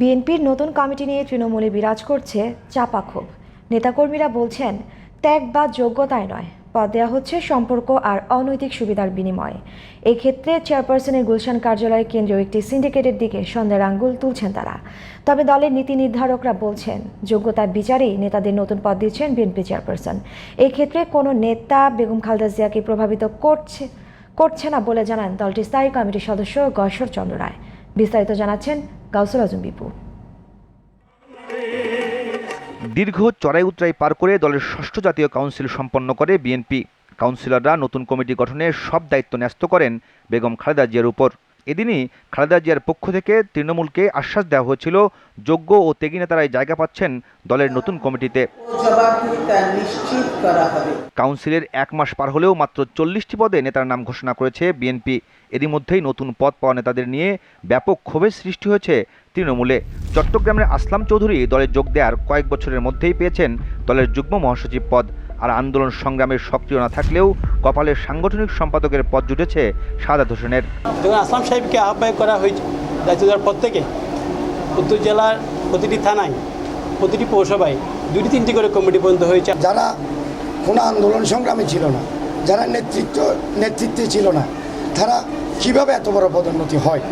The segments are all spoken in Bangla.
বিএনপির নতুন কমিটি নিয়ে তৃণমূলে বিরাজ করছে চাপা ক্ষোভ। নেতাকর্মীরা বলছেন, ত্যাগ বা যোগ্যতায় নয়, পদ দেওয়া হচ্ছে সম্পর্ক আর অনৈতিক সুবিধার বিনিময়ে। এক্ষেত্রে চেয়ারপারসনের গুলশান কার্যালয়ে কেন্দ্রীয় একটি সিন্ডিকেটের দিকে সন্দেহের আঙ্গুল তুলছেন তারা। তবে দলের নীতি নির্ধারকরা বলছেন, যোগ্যতার বিচারেই নেতাদের নতুন পদ দিচ্ছেন বিএনপি চেয়ারপারসন। এক্ষেত্রে কোনো নেতা বেগম খালেদা জিয়াকে প্রভাবিত করছে না বলে জানান দলটির স্থায়ী কমিটির সদস্য গয়েশ্বর চন্দ্র রায়। বিস্তারিত জানাচ্ছেন গাউসুল আজম বিপু। দীর্ঘ চড়াই উতরাই পার করে দলের ষষ্ঠ জাতীয় কাউন্সিল সম্পন্ন করে বিএনপি। কাউন্সিলররা নতুন কমিটি গঠনের সব দায়িত্ব ন্যস্ত করেন বেগম খালেদা জিয়ার উপর। এদিনই খালেদা জিয়ার পক্ষ থেকে তৃণমূলকে আশ্বাস দেওয়া হয়েছিল, যোগ্য ও ত্যাগী নেতারাই জায়গা পাচ্ছেন দলের নতুন কমিটিতে। কাউন্সিলের 1 মাস পার হলেও মাত্র 40টি পদে নেতার নাম ঘোষণা করেছে বিএনপি। এরই মধ্যেই নতুন পদ পাওয়া নেতাদের নিয়ে ব্যাপক ক্ষোভের সৃষ্টি হয়েছে তৃণমূলে। চট্টগ্রামের আসলাম চৌধুরী দলে যোগ দেওয়ার কয়েক বছরের মধ্যেই পেয়েছেন দলের যুগ্ম মহাসচিব পদ। আর আন্দোলন সংগ্রামের সক্রিয় না থাকলেও কপালের সাংগঠনিক সম্পাদকের পদ জুটেছে সাদাত হোসেনের। আসলাম সাহেবকে আহ্বায়ক করা হয়েছে দায়িত্ব দেওয়ার পর থেকে উত্তর জেলার প্রতিটি থানায়, প্রতিটি পৌরসভায় 2-3টি করে কমিটি পর্যন্ত হয়েছে। যারা কোনো আন্দোলন সংগ্রামে ছিল না, যারা নেতৃত্বে ছিল না, তারা কিভাবে এত বড় পদোন্নতি হয়?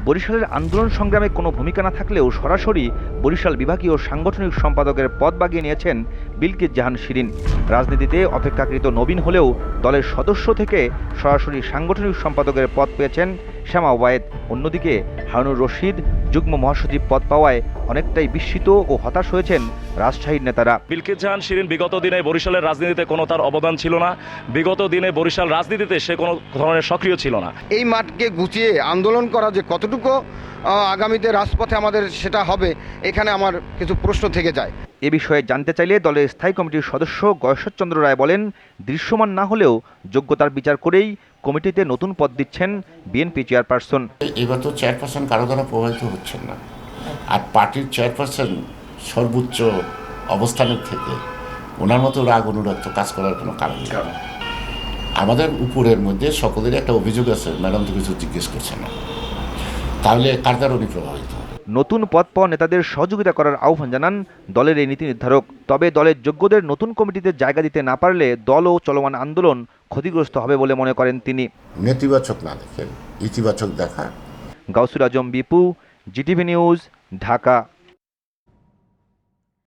বরিশালের আন্দোলন সংগ্রামে কোনো ভূমিকা না থাকলেও সরাসরি বরিশাল বিভাগীয় সাংগঠনিক সম্পাদকের পদ বাগিয়ে নিয়েছেন বিলকিস জাহান শিরিন। রাজনীতিতে অপেক্ষাকৃত নবীন হলেও দলের সদস্য থেকে সরাসরি সাংগঠনিক সম্পাদকের পদ পেয়েছেন শ্যামা ওবায়েদ। অন্যদিকে হারুনুর রশিদ যুগ্ম মহাসচিব পদ পাওয়ায় অনেকটাই বিস্মিত ও হতাশ হয়েছেন রাজশাহীর নেতারা। বিলকিস জাহান শিরিন বিগত দিনে বরিশালের রাজনীতিতে কোনো তার অবদান ছিল না। বিগত দিনে বরিশাল রাজনীতিতে সে কোনো ধরনের সক্রিয় ছিল না। এই মাঠকে গুছিয়ে আন্দোলন করা যে কতটুকু আগামীতে রাজপথে আমাদের সেটা হবে, এখানে আমার কিছু প্রশ্ন থেকে যায়। এ বিষয়ে জানতে চাইলে দলের স্থায়ী কমিটির সদস্য গয়েশ্বর চন্দ্র রায় বলেন, দৃশ্যমান না হলেও যোগ্যতার বিচার করেই কমিটিতে নতুন পদ দিচ্ছেন বিএনপি চেয়ারপারসন। এবার তো চেয়ারপারসন কারো দ্বারা প্রভাবিত হচ্ছেন না, আর পার্টির চেয়ারপারসন সর্বোচ্চ অবস্থানের থেকে ওনার মতো রাগ অনুরাগ কাজ করার কোনো কারণ নেই। আমাদের উপরের মধ্যে সকলের একটা অভিযোগ আছে, ম্যাডাম তো কিছু জিজ্ঞেস করছে না, তাহলে কার দ্বারা উনি প্রভাবিত? নতুন পদ পাওয়া নেতাদের সহযোগিতা করার আহ্বান জানান দলের এই নীতি নির্ধারক। তবে দলের যোগ্যদের নতুন কমিটিতে জায়গা দিতে না পারলে দল ও চলমান আন্দোলন ক্ষতিগ্রস্ত হবে বলে মনে করেন তিনি। নেতিবাচক না দেখেন, ইতিবাচক দেখা। গাউসুল আজম বিপু, জিটিভি নিউজ, ঢাকা।